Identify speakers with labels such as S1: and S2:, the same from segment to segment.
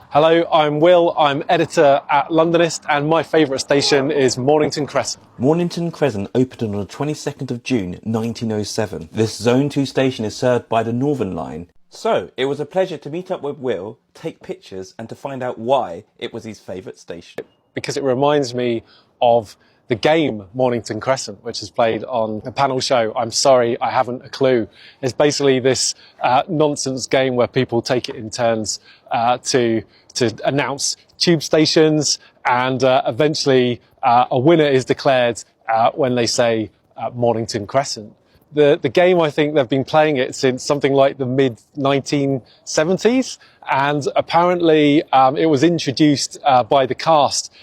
S1: Hello, I'm Will, I'm editor at Londonist, and my favourite station is Mornington Crescent.
S2: Mornington Crescent opened on the 22nd of June 1907. This Zone 2 station is served by the Northern Line. So, it was a pleasure to meet up with Will, take pictures and to find out why it was his favourite station.
S1: Because it reminds me of the game Mornington Crescent, which is played on a panel show, I'm Sorry, I Haven't a Clue. It's basically this nonsense game where people take it in turns to announce tube stations, and eventually a winner is declared when they say Mornington Crescent. The game, I think they've been playing it since something like the mid-1970s, and apparently it was introduced by the cast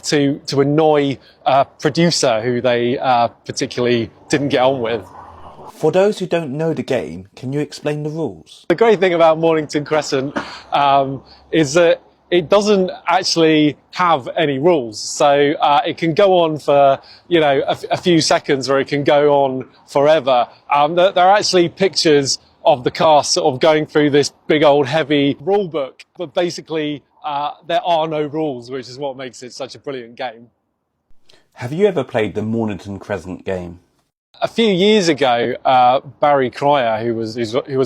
S1: to annoy a producer who they particularly didn't get on with.
S2: For those who don't know the game, can you explain the rules?
S1: The great thing about Mornington Crescent is that it doesn't actually have any rules. So it can go on for, a few seconds, or it can go on forever. There are actually pictures of the cast sort of going through this big old heavy rule book. But basically, there are no rules, which is what makes it such a brilliant game.
S2: Have you ever played the Mornington Crescent game?
S1: A few years ago, Barry Cryer, who was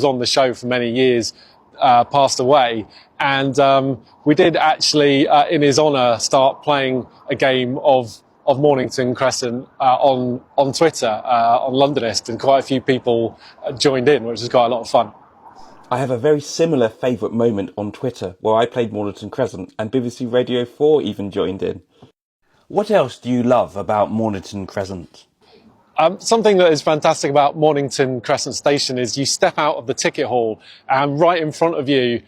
S1: on the show for many years, passed away, and we did actually, in his honour, start playing a game of Mornington Crescent on Twitter, on Londonist, and quite a few people joined in, which was quite a lot of fun.
S2: I have a very similar favourite moment on Twitter where I played Mornington Crescent and BBC Radio 4 even joined in. What else do you love about Mornington Crescent?
S1: Something that is fantastic about Mornington Crescent Station is you step out of the ticket hall and right in front of you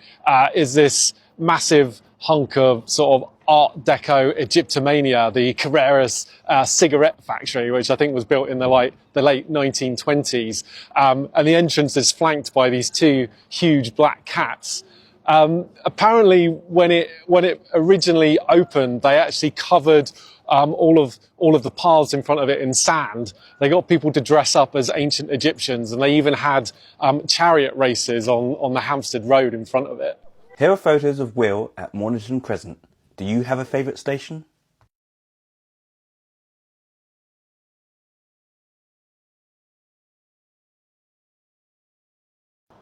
S1: is this massive hunk of sort of Art Deco Egyptomania, the Carreras cigarette factory, which I think was built in the late 1920s. And the entrance is flanked by these two huge black cats. Apparently, when it originally opened, they actually covered all of the paths in front of it in sand. They got people to dress up as ancient Egyptians, and they even had chariot races on the Hampstead Road in front of it.
S2: Here are photos of Will at Mornington Crescent. Do you have a favourite station?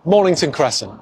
S1: Mornington Crescent.